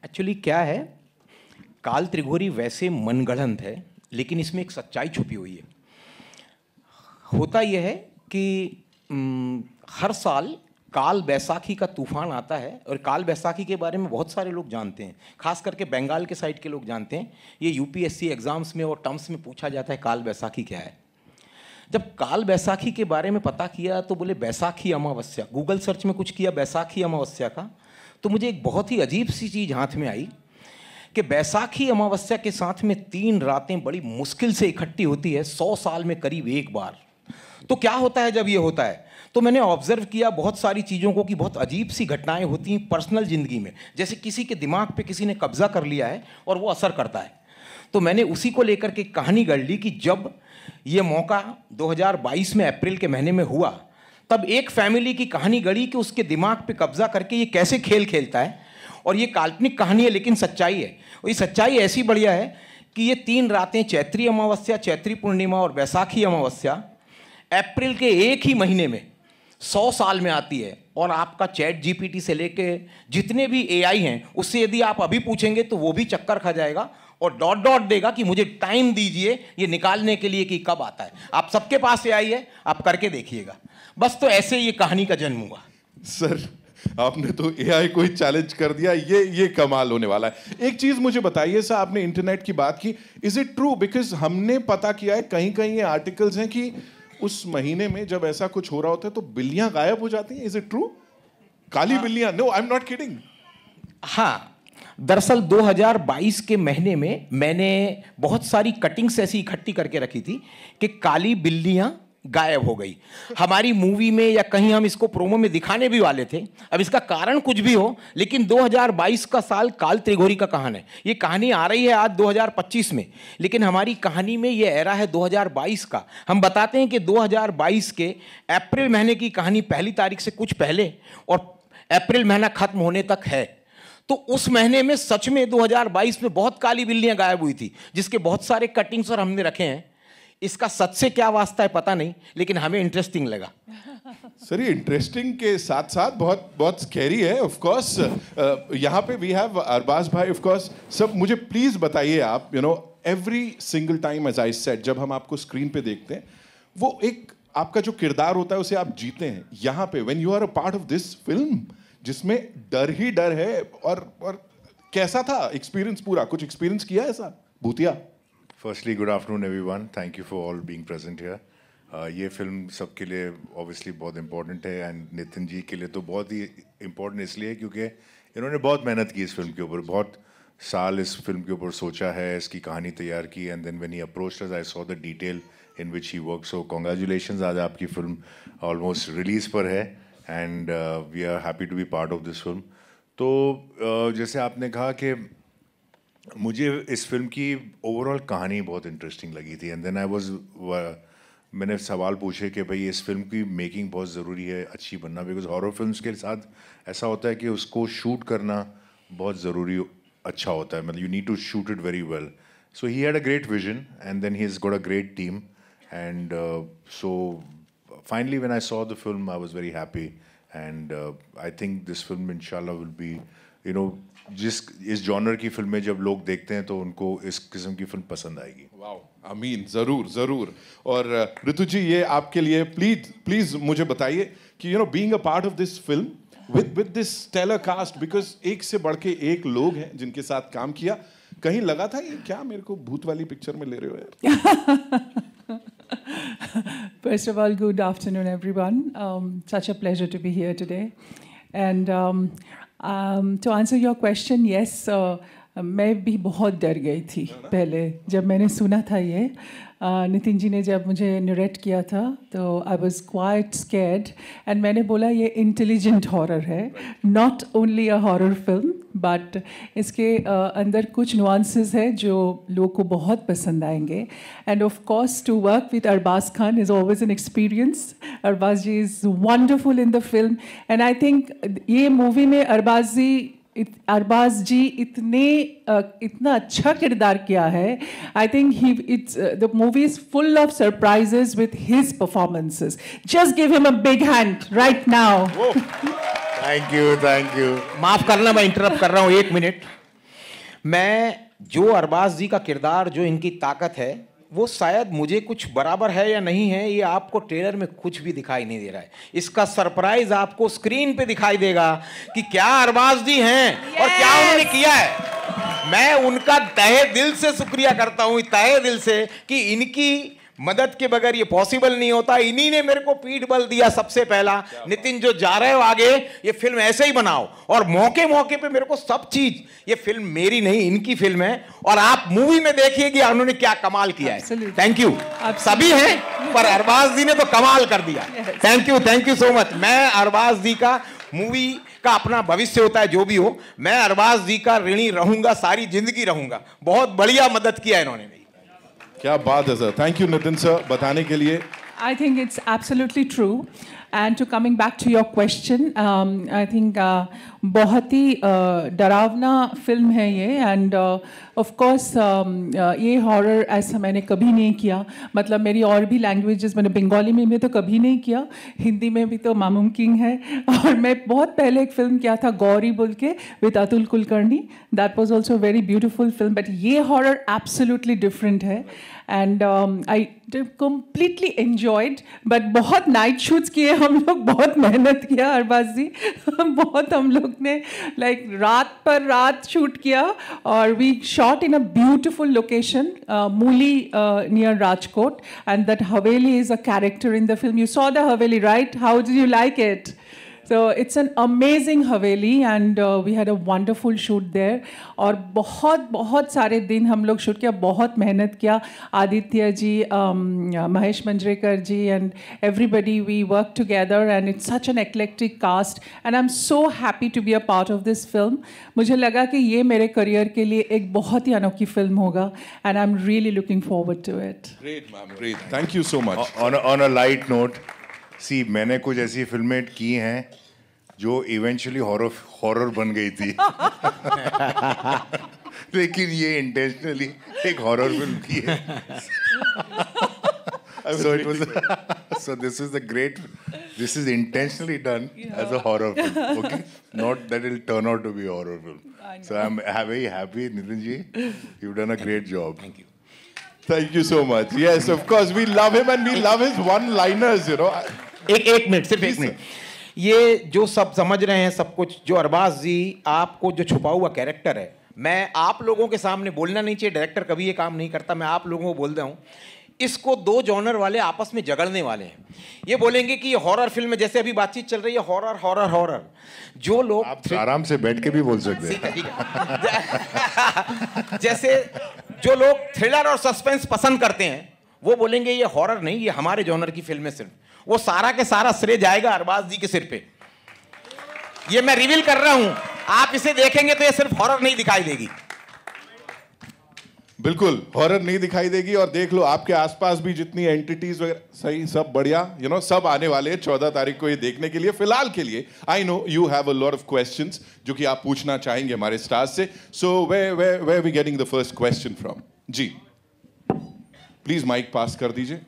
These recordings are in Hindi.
एक्चुअली क्या है, काल त्रिघोरी वैसे मनगढ़ंत है, लेकिन इसमें एक सच्चाई छुपी हुई है। होता यह है कि हर साल काल बैसाखी का तूफान आता है, और काल बैसाखी के बारे में बहुत सारे लोग जानते हैं, खास करके बंगाल के साइड के लोग जानते हैं। ये यूपीएससी एग्जाम्स में और टर्म्स में पूछा जाता है काल बैसाखी क्या है। जब काल बैसाखी के बारे में पता किया तो बोले बैसाखी अमावस्या, गूगल सर्च में कुछ किया बैसाखी अमावस्या का, तो मुझे एक बहुत ही अजीब सी चीज़ हाथ में आई कि बैसाखी अमावस्या के साथ में 3 रातें बड़ी मुश्किल से इकट्ठी होती है 100 साल में करीब एक बार। तो क्या होता है जब ये होता है, तो मैंने ऑब्जर्व किया बहुत सारी चीज़ों को कि बहुत अजीब सी घटनाएं होती हैं पर्सनल ज़िंदगी में, जैसे किसी के दिमाग पे किसी ने कब्जा कर लिया है और वो असर करता है। तो मैंने उसी को लेकर के कहानी गढ़ ली कि जब ये मौका 2022 में अप्रैल के महीने में हुआ, तब एक फैमिली की कहानी गढ़ी कि उसके दिमाग पे कब्जा करके ये कैसे खेल खेलता है। और ये काल्पनिक कहानी है लेकिन सच्चाई है, और ये सच्चाई ऐसी बढ़िया है कि ये 3 रातें चैत्री अमावस्या, चैत्री पूर्णिमा और बैसाखी अमावस्या अप्रैल के एक ही महीने में 100 साल में आती है। और आपका चैट जीपीटी से लेके जितने भी एआई हैं उससे यदि आप अभी पूछेंगे तो वो भी चक्कर खा जाएगा और डॉट डॉट देगा कि मुझे टाइम दीजिए ये निकालने के लिए कि कब आता है। आप सबके पास एआई है, आप करके देखिएगा। बस तो ऐसे ये कहानी का जन्म हुआ। सर आपने तो एआई को ही चैलेंज कर दिया, ये कमाल होने वाला है। एक चीज मुझे बताइए सर, आपने इंटरनेट की बात की, इज इट ट्रू? बिकॉज हमने पता किया है कहीं कहीं ये आर्टिकल्स हैं कि उस महीने में जब ऐसा कुछ हो रहा होता है तो बिल्लियां गायब हो जाती हैं। Is it true? काली बिल्लियां? No, I am not kidding. हाँ, दरअसल 2022 के महीने में मैंने बहुत सारी कटिंग्स ऐसी इकट्ठी करके रखी थी कि काली बिल्लियां गायब हो गई। हमारी मूवी में या कहीं हम इसको प्रोमो में दिखाने भी वाले थे। अब इसका कारण कुछ भी हो, लेकिन 2022 का साल काल त्रिघोरी का कहानी है। ये कहानी आ रही है आज 2025 में, लेकिन हमारी कहानी में ये एरा है 2022 का। हम बताते हैं कि 2022 के अप्रैल महीने की कहानी 1 तारीख से कुछ पहले और अप्रैल महीना खत्म होने तक है। तो उस महीने में सच में 2022 में बहुत काली बिल्लियां गायब हुई थी, जिसके बहुत सारे कटिंग्स और हमने रखे हैं। इसका सच से क्या वास्ता है पता नहीं, लेकिन हमें इंटरेस्टिंग लगा। सर ये इंटरेस्टिंग के साथ साथ बहुत बहुत स्कैरी है। ऑफ कोर्स यहाँ पे वी हैव अरबाज भाई। ऑफ कोर्स सब मुझे प्लीज बताइए आप, every single time as I said, जब हम आपको स्क्रीन पे देखते हैं वो एक आपका जो किरदार होता है उसे आप जीते हैं। यहाँ पे when you are a part of this film जिसमें डर ही डर है, और कैसा था एक्सपीरियंस पूरा? कुछ एक्सपीरियंस किया ऐसा भूतिया? Firstly, good afternoon everyone. Thank you for all being present here. ये फिल्म सबके लिए obviously बहुत important है, and नितिन जी के लिए तो बहुत ही important इसलिए क्योंकि इन्होंने बहुत मेहनत की इस फिल्म के ऊपर, बहुत साल इस फिल्म के ऊपर सोचा है, इसकी कहानी तैयार की, and then when he approached us, I saw the detail in which he worked. So congratulations, आज आपकी फिल्म almost release पर है, and we are happy to be part of this film. तो जैसे आपने कहा कि मुझे इस फिल्म की ओवरऑल कहानी बहुत इंटरेस्टिंग लगी थी, एंड देन मैंने सवाल पूछे कि भाई इस फिल्म की मेकिंग बहुत ज़रूरी है, अच्छी बनना, बिकॉज हॉरर फिल्म्स के साथ ऐसा होता है कि उसको शूट करना बहुत ज़रूरी अच्छा होता है, मतलब you need to shoot it very well. So he had a great vision and then he has got a great team, and so finally when I saw the film I was very happy, and I think this film इंशाल्लाह विल बी इस जॉनर की फिल्में जब लोग देखते हैं तो उनको इस किस्म की फिल्म पसंद आएगी. वाओ, आमीन, जरूर जरूर. और ऋतु जी, ये आपके लिए प्लीज मुझे बताइए कि being a part of this film with this stellar cast, because एक से बढ़ के एक लोग हैं जिनके साथ काम किया, कहीं लगा था ये क्या मेरे को भूत वाली पिक्चर में ले रहे हो यार? First of all, good afternoon, everyone. Such a pleasure to be here today. And to answer your question, yes, मैं भी बहुत डर गई थी पहले जब मैंने सुना था ये. नितिन जी ने जब मुझे नरेट किया था तो I was quite scared, and मैंने बोला ये इंटेलिजेंट हॉरर है, not only a horror film, but इसके अंदर कुछ नुआंसेस है जो लोगों को बहुत पसंद आएंगे. And of course to work with Arbaaz Khan is always an experience. Arbaaz ji is wonderful in the film, and I think ये मूवी में अरबाज जी इतना अच्छा किरदार किया है. I think the movie is full of surprises with his performances. Just give him a big hand right now. Thank you. माफ करना मैं इंटरप्ट कर रहा हूँ 1 मिनट. मैं जो अरबाज जी का किरदार, जो इनकी ताकत है, वो शायद मुझे कुछ बराबर है या नहीं है, ये आपको ट्रेलर में कुछ भी दिखाई नहीं दे रहा है। इसका सरप्राइज आपको स्क्रीन पे दिखाई देगा कि क्या अरबाज जी हैं और क्या उन्होंने किया है। मैं उनका तहे दिल से शुक्रिया करता हूं, तहे दिल से, कि इनकी मदद के बगैर ये पॉसिबल नहीं होता। इन्हीं ने मेरे को पीठ बल दिया सबसे पहला, नितिन जो जा रहे हो आगे, ये फिल्म ऐसे ही बनाओ। और मौके मौके पे मेरे को सब चीज, ये फिल्म मेरी नहीं इनकी फिल्म है, और आप मूवी में देखिए कि उन्होंने क्या कमाल किया है। Thank you. सभी हैं पर अरबाज जी ने तो कमाल कर दिया। Thank you so much. मैं अरबाज जी का, मूवी का अपना भविष्य होता है जो भी हो, मैं अरबाज जी का ऋणी रहूंगा, सारी जिंदगी रहूंगा। बहुत बढ़िया मदद किया इन्होंने। क्या बात है sir, thank you Nitin sir बताने के लिए। I think it's absolutely true. And to coming back to your question, I think बहुत ही डरावना फिल्म है ये, and of course ये हॉरर ऐसा मैंने कभी नहीं किया। मतलब मेरी और भी लैंग्वेजेस, मैंने बंगाली में भी तो कभी नहीं किया, हिंदी में भी तो नामुमकिन है। और मैं बहुत पहले एक फिल्म किया था गौरी बोल के with Atul Kulkarni, that was also very beautiful film, but ये हॉरर एब्सोल्युटली डिफरेंट है। And I completely enjoyed, but बहुत नाइट शूट्स किए हम लोग, बहुत मेहनत किया अरबाज जी बहुत हम लोग ने लाइक रात पर रात शूट किया, और we shot in a beautiful location Mooli near Rajkot, and that haveli is a character in the film. You saw the haveli, right? How did you like it? So it's an amazing Haveli, and we had a wonderful shoot there. और बहुत सारे दिन हम लोग शूट किया, बहुत मेहनत किया। आदित्य जी, महेश मंजरेकर जी, and everybody, we worked together, and it's such an eclectic cast, and I'm so happy to be a part of this film. मुझे लगा कि ये मेरे करियर के लिए एक बहुत ही अनोखी फिल्म होगा, and I'm really looking forward to it. Great, ma'am. Great. Thank you so much. On a light note, सी मैंने कुछ ऐसी फिल्में की हैं जो इवेंचुअली हॉरर बन गई थी लेकिन ये इंटेंशनली एक हॉरर फिल्म की है। So this is intentionally done as a horror film, okay? Not that it'll turn out to be a horror film. So I'm very happy, Nitin ji. You've done a great job. Thank you. Thank you so much. Yes, of course, we love him and we love his one-liners, you know. एक मिनट, सिर्फ एक मिनट। ये जो सब समझ रहे हैं सब कुछ, जो अरबाज जी आपको जो छुपा हुआ कैरेक्टर है, मैं आप लोगों के सामने बोलना नहीं चाहिए, डायरेक्टर कभी ये काम नहीं करता, मैं आप लोगों को बोल रहा हूँ, इसको दो जॉनर वाले आपस में झगड़ने वाले हैं। ये बोलेंगे कि ये हॉरर फिल्म है, जैसे अभी बातचीत चल रही है, हॉरर हॉरर हॉरर। जो लोग आप आराम से बैठ के भी बोल सकते हैं। ठीक है। जैसे जो लोग थ्रिलर और सस्पेंस पसंद करते हैं, वो बोलेंगे ये हॉरर नहीं, ये हमारे जॉनर की फिल्म है सिर्फ। वो सारा के सारा श्रेय जाएगा अरबाज जी के सिर पे। ये मैं रिवील कर रहा हूं, आप इसे देखेंगे तो ये सिर्फ हॉरर नहीं दिखाई देगी। बिल्कुल हॉरर नहीं दिखाई देगी। और देख लो आपके आसपास भी जितनी एंटिटीज वगैरह, सही सब बढ़िया, यू नो, सब आने वाले हैं 14 तारीख को ये देखने के लिए। फिलहाल के लिए I know you have a lot of questions जो कि आप पूछना चाहेंगे हमारे स्टार्स से। So where we getting the first question from? जी प्लीज माइक पास कर दीजिए।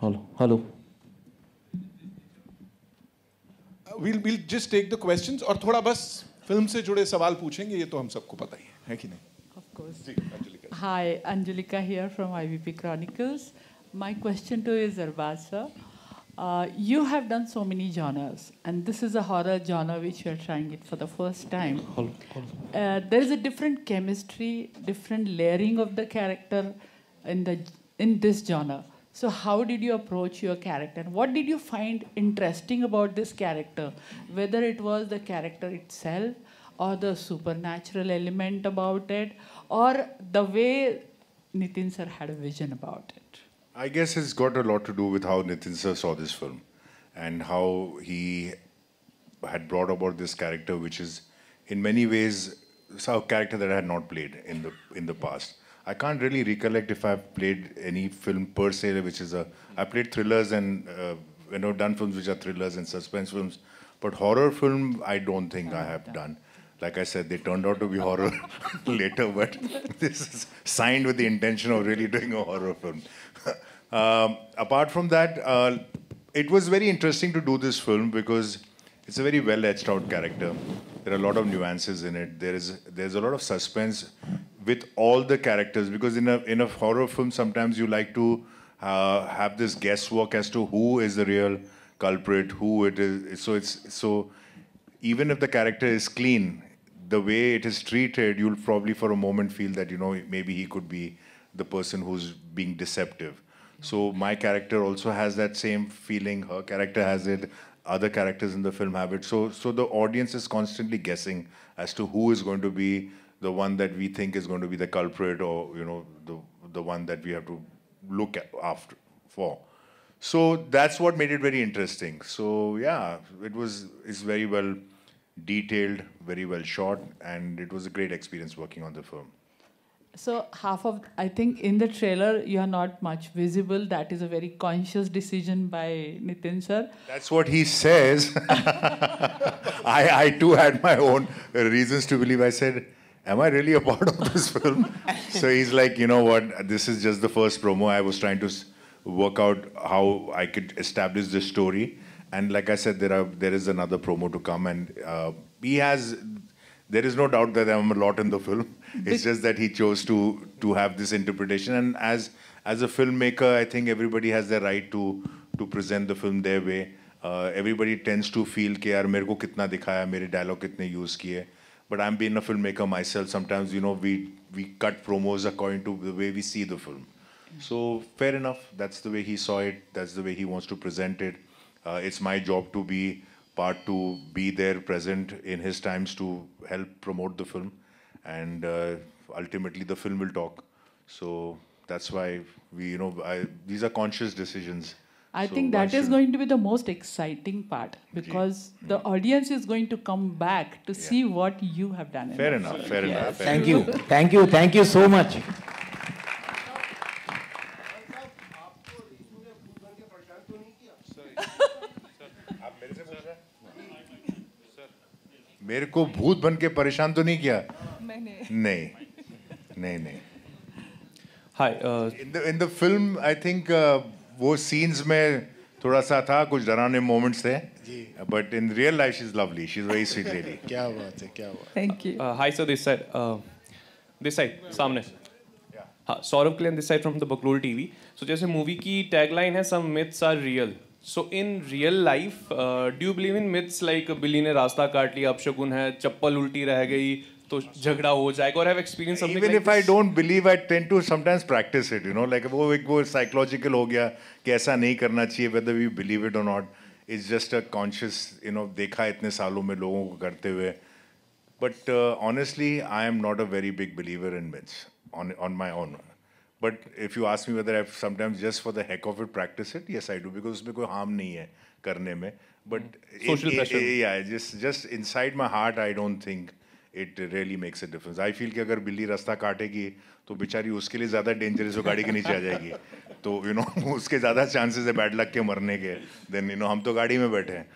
Hello we'll just take the questions और थोड़ा बस फिल्म से जुड़े सवाल पूछेंगे, ये तो हम सबको पता ही है कि नहीं? Of course. Ji, Anjalika. Hi, Anjulika here from IVP Chronicles. My question to you is Arbaz sir. You have done so many genres, and this is a horror genre which you are trying it for the first time. There is a different chemistry, different layering of the character in this genre. So how did you approach your character? What did you find interesting about this character? Whether it was the character itself, or the supernatural element about it, or the way Nitin sir had a vision about it? I guess it's got a lot to do with how Nitin sir saw this film and how he had brought about this character, which is in many ways a character that I had not played in the past. I can't really recollect if I've played any film per se, which is I played thrillers and done films which are thrillers and suspense films, but horror film I don't think I have done. Like I said, they turned out to be horror later, but this is signed with the intention of really doing a horror film. Apart from that, it was very interesting to do this film because it's a very well etched out character. there are a lot of nuances in it. There's a lot of suspense with all the characters, because in a horror film sometimes you like to have this guesswork as to who is the real culprit, who it is. So even if the character is clean, the way it is treated, you'll probably for a moment feel that, you know, maybe he could be the person who's being deceptive. So my character also has that same feeling. Her character has it. Other characters in the film have it. So the audience is constantly guessing as to who is going to be the one that we think is going to be the culprit, or, you know, the one that we have to look at after for. So that's what made it very interesting. So yeah, it's very well detailed, very well shot, and it was a great experience working on the film. So I think in the trailer you are not much visible. That is a very conscious decision by Nitin sir. That's what he says. I too had my own reasons to believe. I said, am I really a part of this film? So he's like, you know what, this is just the first promo. I was trying to work out how I could establish this story. And like I said, there is another promo to come, and there is no doubt that I'm a lot in the film. It's just that he chose to have this interpretation. And as a filmmaker, I think everybody has the right to present the film their way. Everybody tends to feel कि यार मेरे को कितना दिखाया, मेरे dialogue कितने use किए. But I'm being a filmmaker myself. Sometimes, you know, we cut promos according to the way we see the film. So fair enough. That's the way he saw it. That's the way he wants to present it. It's my job to be there, present in his times to help promote the film, and ultimately the film will talk. So that's why these are conscious decisions. I think that is going to be the most exciting part, because the audience is going to come back to see what you have done. Fair enough. Fair enough. Thank you so much. मेरे को भूत बन के परेशान तो नहीं किया? नहीं. Hi. In the film, I think वो scenes में थोड़ा सा था, कुछ डरावने moments थे. But in real life, she's lovely. She's a very sweet lady. क्या बात है. Thank you. Hi, sir. This side, सामने. हाँ, सौरभ कल्याण this side from the Baklol TV. So जैसे movie की tagline है, some myths are real. So in real life, do you believe in myths like बिल्ली ने रास्ता काट लिया, अपशगुन है, चप्पल उल्टी रह गई तो झगड़ा हो जाएगा, or have experienced something Even like if I don't believe, I tend to sometimes practice it, you know, like वो psychological हो गया कि ऐसा नहीं करना चाहिए, whether we believe it or not. It's just a conscious, you know, देखा इतने सालों में लोगों को करते हुए. But honestly, I am not a very big believer in myths on my own. But if you ask me whether I sometimes just for the heck of it practice it, yes I do, because उसमें कोई harm नहीं है करने में. But social pressure. Yeah, just inside my heart, I don't think it really makes a difference. I feel कि अगर बिल्ली रास्ता काटेगी तो बेचारी उसके लिए ज़्यादा dangerous हो, गाड़ी के नीचे आ जाएगी. तो you know उसके ज़्यादा chances है bad luck के मरने के. Then you know हम तो गाड़ी में बैठे हैं.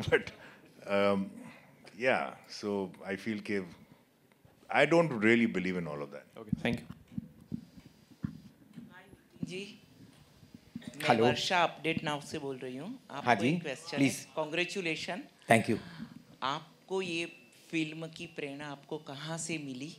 But yeah, so I feel कि I don't really believe in all of that. Okay, thank you. जी, मैं हेलो। वर्षा अपडेट नाउ से बोल रही हूँ। हाँ आपको जी, एक क्वेश्चन है। प्लीज। कांग्रेचुलेशन। Thank you. आपको ये फिल्म की प्रेरणा आपको कहाँ से मिली,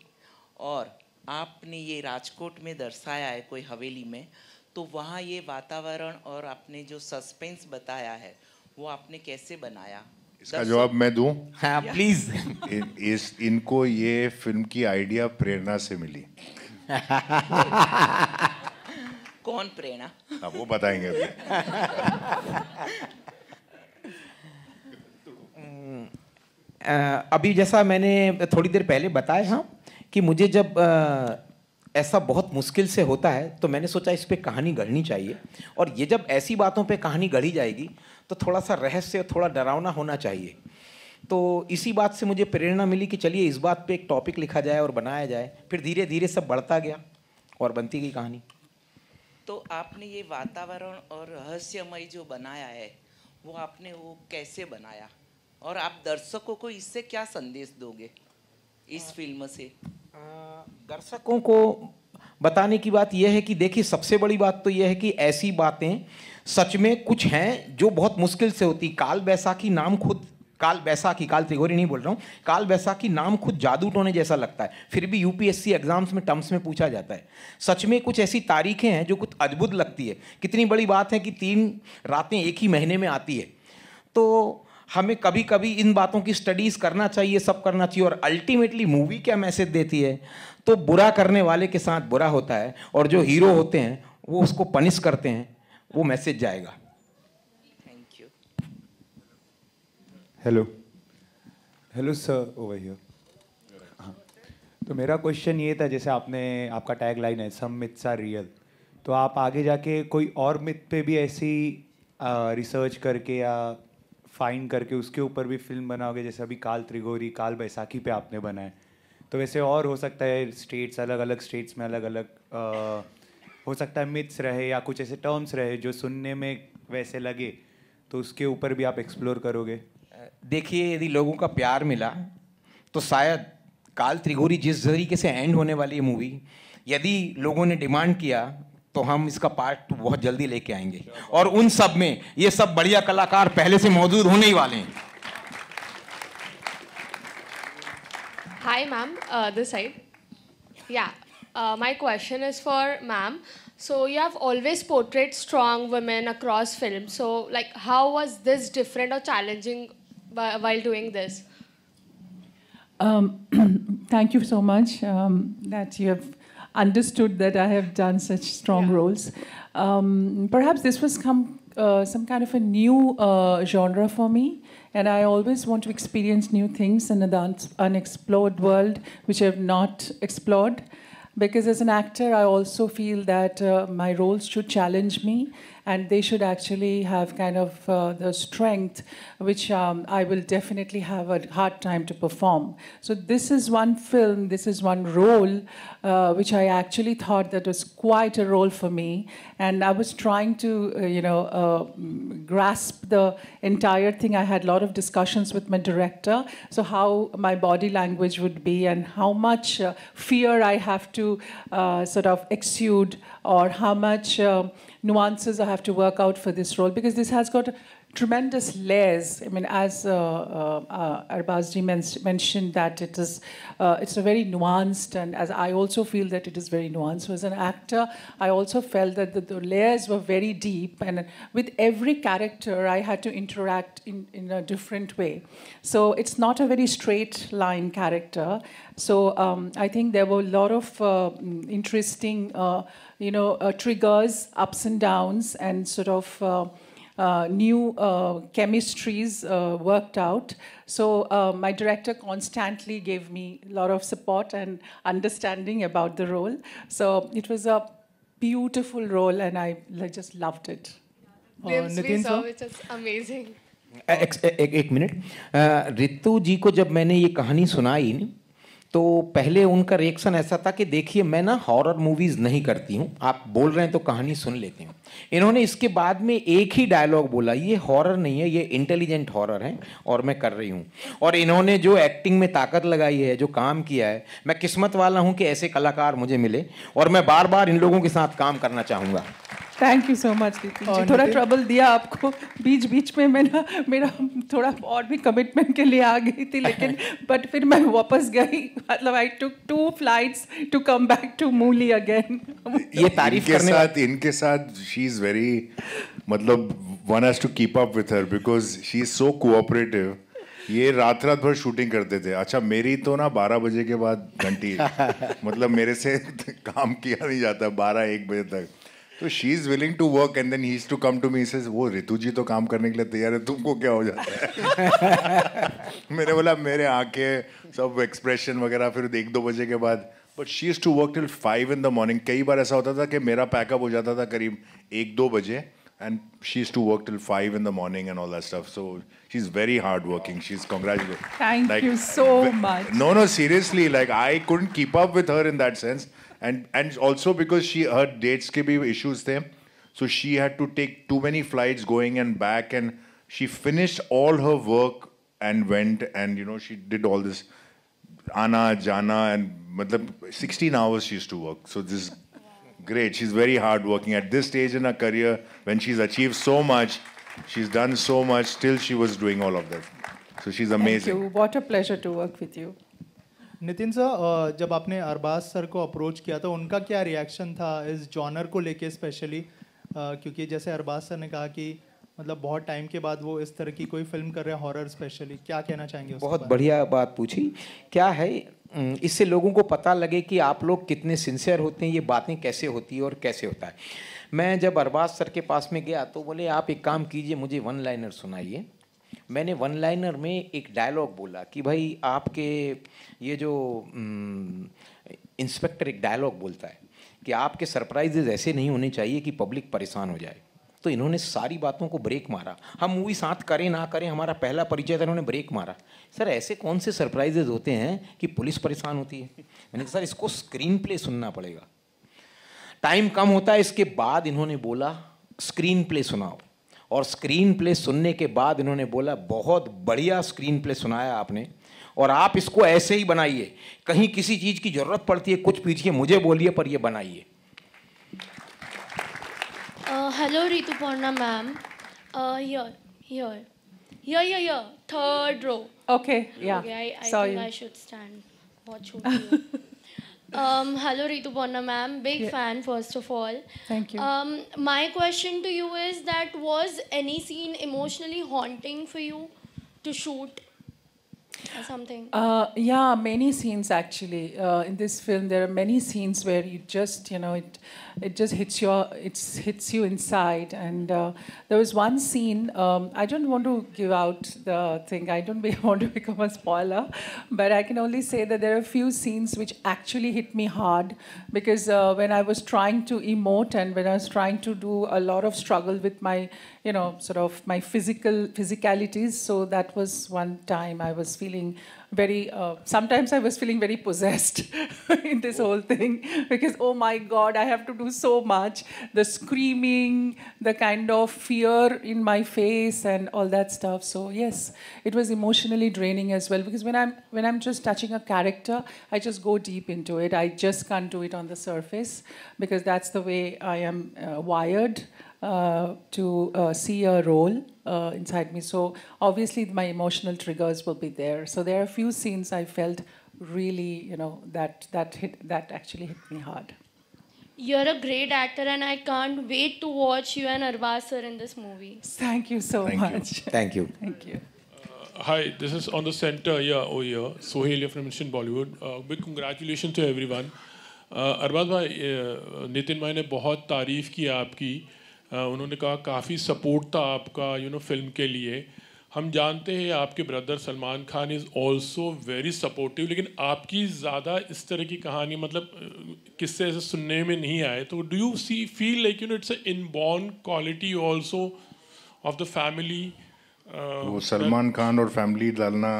और आपने ये राजकोट में दर्शाया है कोई हवेली में, तो वहाँ ये वातावरण और आपने जो सस्पेंस बताया है वो आपने कैसे बनाया? इसका जवाब मैं दूं? हाँ प्लीज। इनको ये फिल्म की आइडिया प्रेरणा से मिली। कौन प्रेरणा? अब वो बताएंगे अभी। अभी जैसा मैंने थोड़ी देर पहले बताया हाँ कि मुझे जब ऐसा बहुत मुश्किल से होता है तो मैंने सोचा इस पे कहानी गढ़नी चाहिए, और ये जब ऐसी बातों पे कहानी गढ़ी जाएगी तो थोड़ा सा रहस्य, थोड़ा डरावना होना चाहिए। तो इसी बात से मुझे प्रेरणा मिली कि चलिए इस बात पे एक टॉपिक लिखा जाए और बनाया जाए। फिर धीरे धीरे सब बढ़ता गया और बनती गई कहानी। तो आपने ये वातावरण और रहस्यमय जो बनाया है वो आपने वो कैसे बनाया, और आप दर्शकों को इससे क्या संदेश दोगे इस फिल्म से? दर्शकों को बताने की बात यह है कि देखिए, सबसे बड़ी बात तो यह है कि ऐसी बातें सच में कुछ हैं जो बहुत मुश्किल से होती। काल बैसाखी नाम खुद काल बैसाखी, काल त्रिगोरी नहीं बोल रहा हूँ, काल बैसाखी नाम खुद जादू टोने जैसा लगता है, फिर भी यूपीएससी एग्जाम्स में टर्म्स में पूछा जाता है। सच में कुछ ऐसी तारीखें हैं जो कुछ अद्भुत लगती है। कितनी बड़ी बात है कि 3 रातें एक ही महीने में आती है। तो हमें कभी कभी इन बातों की स्टडीज़ करना चाहिए, सब करना चाहिए। और अल्टीमेटली मूवी क्या मैसेज देती है, तो बुरा करने वाले के साथ बुरा होता है और जो हीरो होते हैं वो उसको पनिश करते हैं, वो मैसेज जाएगा। Thank you. Hello sir, over here. हाँ, तो मेरा क्वेश्चन ये था, जैसे आपका टैग लाइन है सम मिथ्स आर रियल, तो आप आगे जाके कोई और मिथ पे भी ऐसी रिसर्च करके या फाइंड करके उसके ऊपर भी फिल्म बनाओगे? जैसे अभी काल त्रिगोरी, काल बैसाखी पे आपने बनाया, तो वैसे और हो सकता है स्टेट्स, अलग अलग स्टेट्स में अलग अलग हो सकता है मिथ्स रहे या कुछ ऐसे टर्म्स रहे जो सुनने में वैसे लगे, तो उसके ऊपर भी आप एक्सप्लोर करोगे? देखिए, यदि लोगों का प्यार मिला तो शायद काल त्रिगोरी जिस तरीके से एंड होने वाली है मूवी, यदि लोगों ने डिमांड किया तो हम इसका पार्ट बहुत जल्दी लेके आएंगे। और उन सब में ये सब बढ़िया कलाकार पहले से मौजूद होने ही वाले हैं। Hi, ma'am. This side. Yeah. My question is for ma'am. So you have always portrayed strong women across films. So, like, how was this different or challenging while doing this? Thank you so much that you have understood that I have done such strong roles. Perhaps this was some kind of a new genre for me. And I always want to experience new things in an unexplored world which I have not explored. Because as an actor, I also feel that my roles should challenge me, and they should actually have kind of the strength which I will definitely have a hard time to perform. So this is one film, this is one role which I actually thought that was quite a role for me, and I was trying to grasp the entire thing. I had a lot of discussions with my director, so how my body language would be and how much fear I have to sort of exude, or how much nuances I have to work out for this role, because this has got tremendous layers. I mean, as Arbazji mentioned, that it's a very nuanced, and as I also feel that it is very nuanced. So as an actor, I also felt that the layers were very deep, and with every character, I had to interact in a different way. So it's not a very straight line character. So I think there were a lot of interesting, triggers, ups and downs, and sort of new chemistries worked out. So my director constantly gave me a lot of support and understanding about the role. So it was a beautiful role, and I just loved it. Glimpse we saw, which is amazing. एक मिनट, रितु जी को जब मैंने ये कहानी सुनाई तो पहले उनका रिएक्शन ऐसा था कि देखिए, मैं ना हॉरर मूवीज़ नहीं करती हूँ, आप बोल रहे हैं तो कहानी सुन लेती हूँ। इन्होंने इसके बाद में एक ही डायलॉग बोला, ये हॉरर नहीं है, ये इंटेलिजेंट हॉरर है और मैं कर रही हूँ। और इन्होंने जो एक्टिंग में ताकत लगाई है, जो काम किया है, मैं किस्मत वाला हूँ कि ऐसे कलाकार मुझे मिले, और मैं बार बार इन लोगों के साथ काम करना चाहूँगा। थैंक यू सो मच दीदी जी, थोड़ा ट्रबल दिया आपको बीच बीच में, मैं ना मेरा थोड़ा और भी कमिटमेंट के लिए आ गई थी, लेकिन बट फिर मैं वापस गई। मतलब I took 2 flights to come back to मूली अगेन। ये तारीफ करने इनके साथ शी इज वेरी, मतलब one has to keep up with her because she is so cooperative. ये रात भर शूटिंग करते थे। अच्छा, मेरी तो ना 12 बजे के बाद घंटी मतलब मेरे से काम किया नहीं जाता 12-1 बजे तक। तो she is willing to work and then he is to come to me, says वो ऋतु जी तो काम करने के लिए तैयार है, तुमको क्या हो जाता है? मैंने बोला मेरे आंखें सब एक्सप्रेशन वगैरह फिर 1-2 बजे के बाद, but she is to work till 5 in the morning। कई बार ऐसा होता था कि मेरा पैकअप हो जाता था करीब 1-2 बजे, and she used to work till 5 in the morning and all that stuff. So she's very hardworking. She's congratulated. Thank you so much. No, seriously, like I couldn't keep up with her in that sense, and also because her dates ke bhi issues the, so she had to take too many flights going and back, and she finished all her work and went, and she did all this Ana Jana, and matlab 16 hours she used to work. So this is great. She's very hardworking at this stage in her career when she's achieved so much. She's done so much. Still, she was doing all of that. So she's Thank amazing. you. What a pleasure to work with you. Nitin sir, जब आपने अरबाज सर को अप्रोच किया था उनका क्या रिएक्शन था इस जॉनर को लेके स्पेशली, क्योंकि जैसे अरबाज सर ने कहा कि मतलब बहुत टाइम के बाद वो इस तरह की कोई फिल्म कर रहे हैं हॉरर स्पेशली, क्या कहना चाहेंगे उसके बहुत बारे में? बढ़िया बात पूछी। क्या है, इससे लोगों को पता लगे कि आप लोग कितने सिंसियर होते हैं, ये बातें कैसे होती है और कैसे होता है। मैं जब अरबाज सर के पास में गया तो बोले आप एक काम कीजिए, मुझे वन लाइनर सुनाइए। मैंने वन लाइनर में एक डायलॉग बोला कि भाई आपके ये जो इंस्पेक्टर एक डायलॉग बोलता है कि आपके सरप्राइजेज ऐसे नहीं होने चाहिए कि पब्लिक परेशान हो जाए। तो इन्होंने सारी बातों को ब्रेक मारा। हम मूवी साथ करें ना करें, हमारा पहला परिचय था, इन्होंने ब्रेक मारा। सर ऐसे कौन से सरप्राइजेज होते हैं कि पुलिस परेशान होती है? मैंने कहा सर इसको स्क्रीन प्ले सुनना पड़ेगा। टाइम कम होता है। इसके बाद इन्होंने बोला स्क्रीन प्ले सुनाओ, और स्क्रीन प्ले सुनने के बाद इन्होंने बोला बहुत बढ़िया स्क्रीन प्ले सुनाया आपने, और आप इसको ऐसे ही बनाइए। कहीं किसी चीज़ की ज़रूरत पड़ती है कुछ पीछे मुझे बोलिए, पर ये बनाइए। Hello Rituparna ma'am. Here. Third row. Okay, yeah. Okay, I Saw think you. I should stand. Watch you. Hello Rituparna ma'am. Big fan first of all. Thank you. My question to you is that was any scene emotionally haunting for you to shoot or something? Yeah, many scenes actually. In this film, there are many scenes where you just, it just hits you inside. And there was one scene. I don't want to give out the thing. I don't want to become a spoiler, but I can only say that there are a few scenes which actually hit me hard because when I was trying to emote and when I was trying to do a lot of struggle with my, sort of my physicalities. So that was one time I was feeling very, sometimes I was feeling very possessed in this whole thing because, oh my God, I have to do so much. The screaming, the kind of fear in my face and all that stuff. So yes, it was emotionally draining as well because when I'm just touching a character, I just go deep into it. I just can't do it on the surface because that's the way I am wired. To see a role inside me. So obviously my emotional triggers will be there. So there are a few scenes I felt really, that actually hit me hard. You're a great actor and I can't wait to watch you and Arbaz sir in this movie. Thank you so much. Thank you. Thank you. Hi, this is on the center over here. Sohail here from Mission Bollywood. Big congratulations to everyone. Arbaaz भाई, नितिन भाई ने बहुत तारीफ़ की आपकी। उन्होंने कहा काफ़ी सपोर्ट था आपका फिल्म के लिए। हम जानते हैं आपके brother Salman Khan is also very supportive, लेकिन आपकी ज़्यादा इस तरह की कहानी मतलब किससे ऐसे सुनने में नहीं आए। तो do you feel like it's a inborn quality also of the family? वो सलमान खान और फैमिली डालना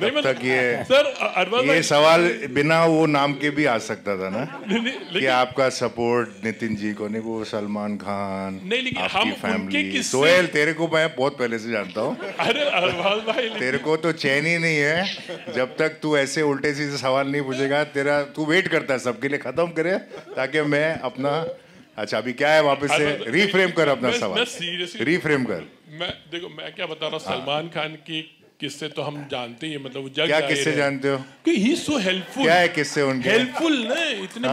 तब तक ये सवाल बिना वो नाम के भी आ सकता था ना कि आपका सपोर्ट नितिन जी को नहीं, वो सलमान खान, आपकी फैमिली। सोहेल, तेरे को मैं बहुत पहले से जानता हूँ। तेरे को तो चैन ही नहीं है जब तक तू ऐसे उल्टे सीधे सवाल नहीं पूछेगा। तू वेट करता है सबके लिए खत्म करे ताकि मैं अपना। अच्छा, अभी क्या है, वापस से रीफ्रेम कर अपना सवाल, रीफ्रेम कर। देखो मैं क्या बता रहा हूँ, सलमान खान की किस्से तो हम जानते ही, मतलब क्या किस्से जानते हो कि ही इज सो हेल्पफुल। क्या है किस्से उनके? हेल्पफुल ना, इतने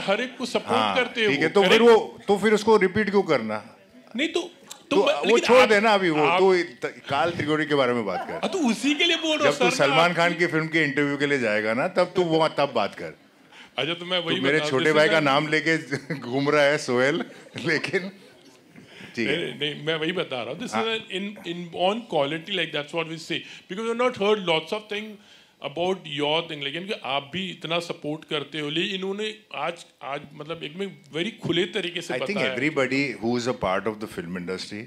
हर एक को सपोर्ट करते हो। ठीक है, तो फिर उसको रिपीट क्यों करना? नहीं तो वो छोड़ देना अभी। वो तो काल त्रिगोरी के बारे में बात कर। तो उसी के लिए बोल रहा हूं। जब तू सलमान खान की फिल्म के इंटरव्यू के लिए जाएगा ना, तब बात कर। अच्छा, तो मैं वही मेरे छोटे भाई का नाम लेके घूम रहा है सोहेल, लेकिन नहीं, मैं वही बता रहा हूँ। This is in on quality, like that's what we say, because we have not heard lots of thing about your thing, लेकिन कि आप भी इतना सपोर्ट करते हो। लेकिन इन्होंने आज मतलब एक में वेरी खुले तरीके से बताया। I think everybody who is a part of the film industry,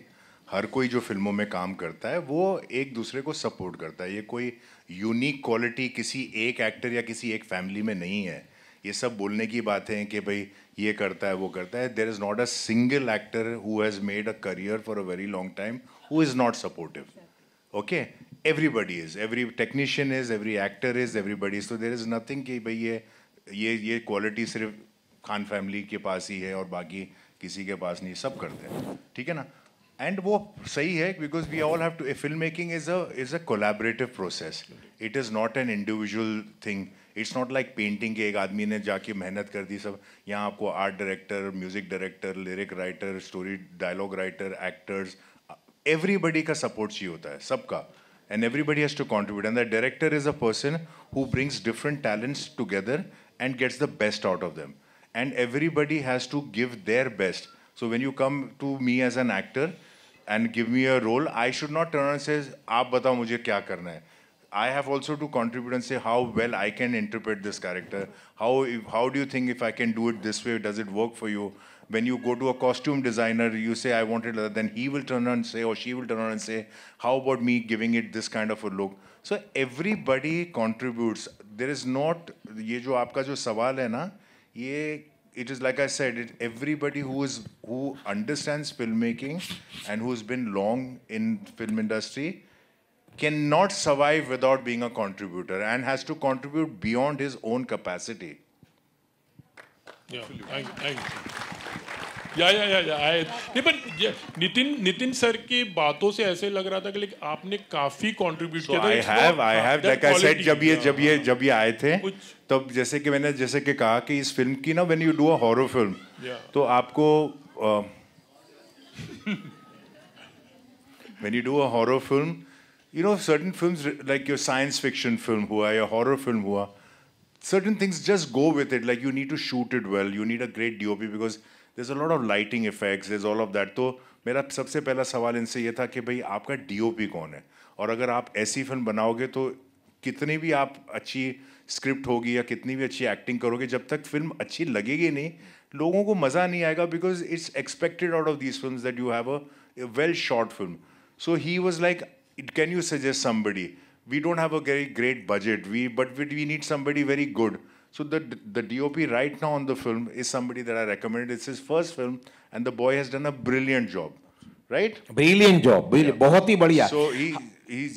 हर कोई जो फिल्मों में काम करता है वो एक दूसरे को सपोर्ट करता है। ये कोई यूनिक क्वालिटी किसी एक एक्टर या किसी एक फैमिली में नहीं है। ये सब बोलने की बातें हैं कि भाई ये करता है वो करता है। There is not a single actor who has made a career for a very long time who is not supportive. Okay, everybody is, every technician is, every actor is, everybody is. तो देयर इज नथिंग कि भाई ये क्वालिटी सिर्फ खान फैमिली के पास ही है और बाकी किसी के पास नहीं। सब करते हैं, ठीक है ना। एंड वो सही है because we all have to, film making is a collaborative process. It is not an individual thing. It's not like painting के एक आदमी ने जाके मेहनत कर दी सब. यहाँ आपको art director, music director, lyric writer, story dialogue writer, actors, everybody का सपोर्ट चाहिए होता है, सबका. And everybody has to contribute. And the director is a person who brings different talents together and gets the best out of them. And everybody has to give their best. So when you come to me as an actor and give me a role, I should not turn and say, "Aap batao mujhe kya karna hai." I have also to contribute and say how well I can interpret this character. How do you think if I can do it this way, does it work for you? When you go to a costume designer, you say, I want it like that, then he will turn around and say, or she will turn around and say, how about me giving it this kind of a look? So everybody contributes. There is not, ये जो आपका जो सवाल है ना, ये, it is like I said, everybody who understands filmmaking and who's been long in film industry cannot survive without being a contributor and has to contribute beyond his own capacity. Yeah, thank you. नहीं, पर नितिन सर की बातों से ऐसे लग रहा था कि आपने काफी कंट्रीब्यूट किया था. I have like I said, जब ये आए थे तब जैसे कि मैंने कहा कि इस फिल्म की ना, when you do a horror film, तो आपको when you do a horror film, you know, certain films like your science fiction film हुआ या horror film हुआ, certain things just go with it. Like you need to shoot it well, you need a great DOP because there's a lot of lighting effects, there's all of that. तो मेरा सबसे पहला सवाल इनसे ये था कि भाई आपका DOP कौन है, और अगर आप ऐसी फिल्म बनाओगे तो कितनी भी आप अच्छी स्क्रिप्ट होगी या कितनी भी अच्छी एक्टिंग करोगे, जब तक फिल्म अच्छी लगेगी नहीं, लोगों को मज़ा नहीं आएगा. Because it's expected out of these films that you have a well short film. So he was like, can you suggest somebody? We don't have a very great budget, but we need somebody very good. So the DOP right now on the film is somebody that I recommended. It's his first film, and the boy has done a brilliant job, right? Brilliant job, बहुत ही बढ़िया. So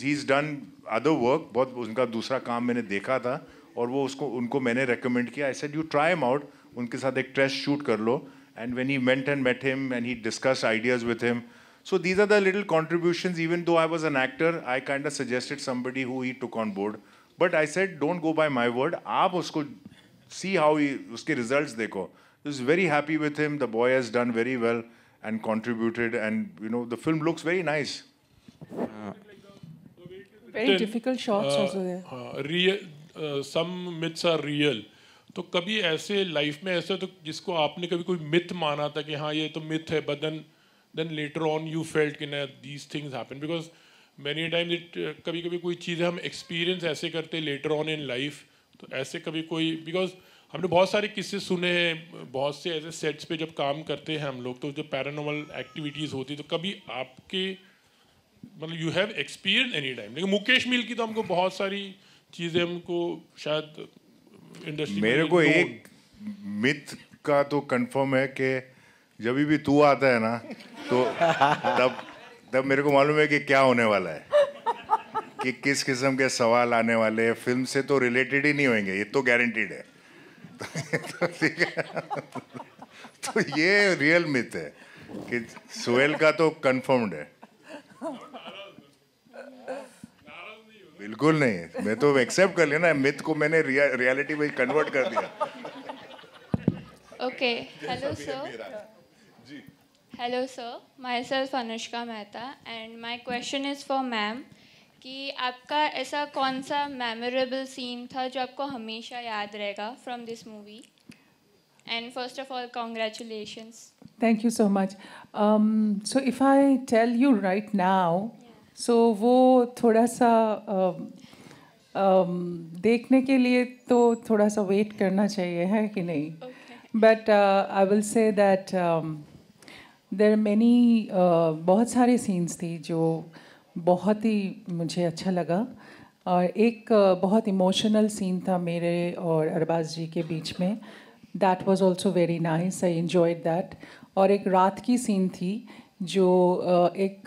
he's done other work. बहुत उनका दूसरा काम मैंने देखा था और वो उनको मैंने recommend किया. I said you try him out. उनके साथ एक test shoot कर लो. And when he went and met him and he discussed ideas with him. So these are the little contributions. Even though I was an actor, I kind of suggested somebody who he took on board. But I said, don't go by my word. आप उसको see how उसके results देखो. I was very happy with him. The boy has done very well and contributed, and you know the film looks very nice. Very difficult shots also there. Some myths are real. तो कभी ऐसे लाइफ में ऐसे तो जिसको आपने कभी कोई myth माना था कि हाँ ये तो myth है, but then later on you felt कि ना these things happen, because many times कभी कोई चीज़ें हम experience ऐसे करते later on in life. तो ऐसे कभी कोई, because हमने बहुत सारे किस्से सुने हैं, बहुत से ऐसे सेट्स पे जब काम करते हैं हम लोग, तो जब पैरानॉर्मल एक्टिविटीज़ होती तो कभी आपके मतलब you have experience any time. लेकिन मुकेश मिल की तो हमको बहुत सारी चीज़ें हमको शायद इंडस्ट्री, मेरे को एक मिथ का तो कंफर्म है कि जब भी तू आता है ना तो तब मेरे को मालूम है कि क्या होने वाला है, कि किस किस्म के सवाल आने वाले हैं. फिल्म से तो रिलेटेड ही नहीं होंगे, ये तो गारंटीड है. तो ये रियल मिथ है कि सोहेल का तो कंफर्म्ड है. बिल्कुल नहीं, मैं तो एक्सेप्ट कर लिया ना, मिथ को मैंने रियलिटी में कन्वर्ट कर दिया. Okay, hello sir, myself Anushka Mehta and my question is for ma'am कि आपका ऐसा कौन सा memorable scene था जो आपको हमेशा याद रहेगा from this movie? And first of all, congratulations. Thank you so much. So if I tell you right now, so वो थोड़ा सा देखने के लिए तो थोड़ा सा wait करना चाहिए, है कि नहीं? But I will say that there are many बहुत सारे scenes थी जो बहुत ही मुझे अच्छा लगा, और एक बहुत इमोशनल सीन था मेरे और अरबाज जी के बीच में. That was also very nice, I enjoyed that. और एक रात की सीन थी जो एक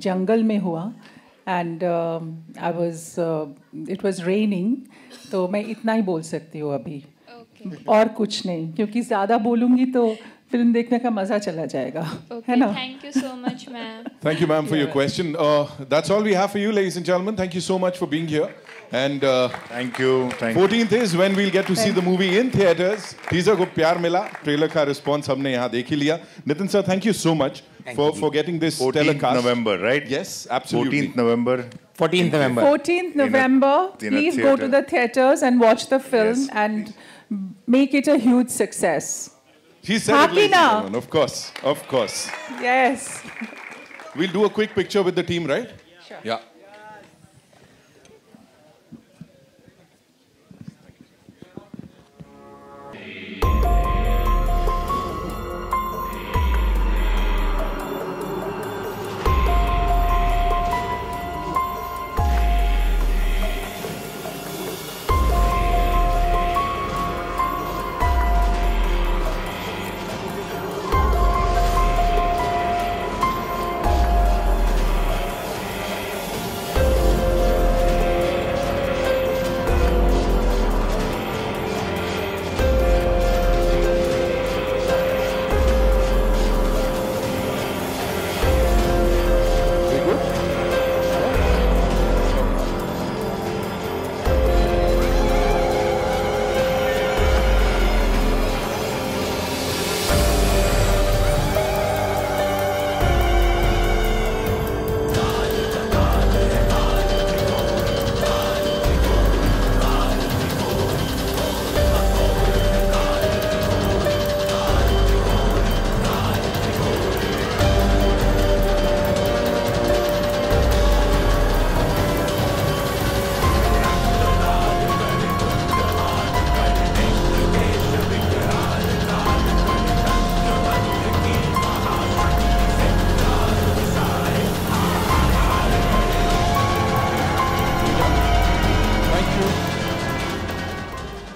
जंगल में हुआ, एंड इट वाज रेनिंग. तो मैं इतना ही बोल सकती हूँ अभी, और कुछ नहीं, क्योंकि ज़्यादा बोलूँगी तो फिल्म देखने का मजा चला जाएगा, है ना? Thank you so much, ma'am. Thank you, ma'am, for your question. That's all we have for you, ladies and gentlemen. Thank you so much for being here. And thank you. 14th is when we'll get to see the movie in theaters. Teaser को प्यार मिला, trailer का response हमने यहाँ देख ही लिया. Nitin sir, thank you so much for getting this 14th telecast. November, right? Yes, absolutely. 14th November. 14th November. 14th November. in a Please go to theatre. the theaters and watch the film Yes, and make it a huge success. He said it, ladies and Hakina. gentlemen. Of course, of course. Yes. We'll do a quick picture with the team, right? Sure. Yeah.